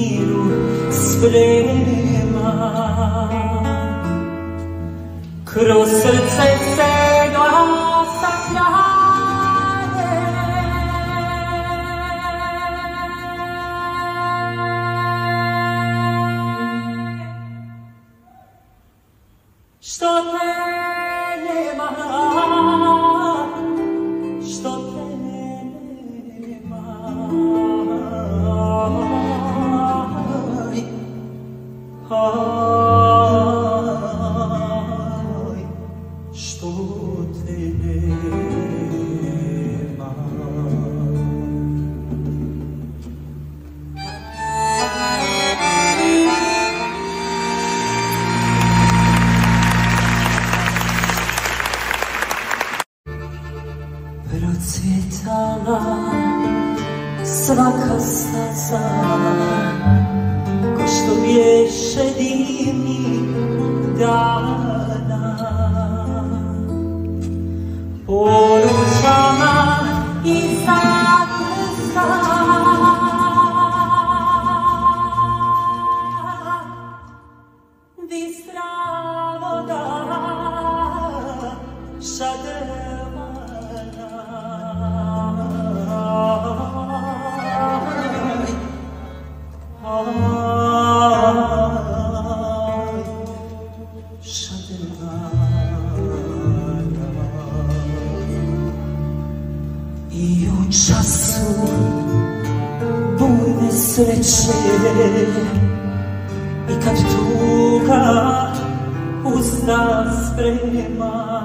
miru sprema. Kroz srce se glasa traje, što te nema, što te nema. Što te nema. Procvjetala svaka staza, ko što bješe divnih dana, poručama iza prsta, bistra voda šadrvana. I u času bujne sreće, i kad tuga usta sprema,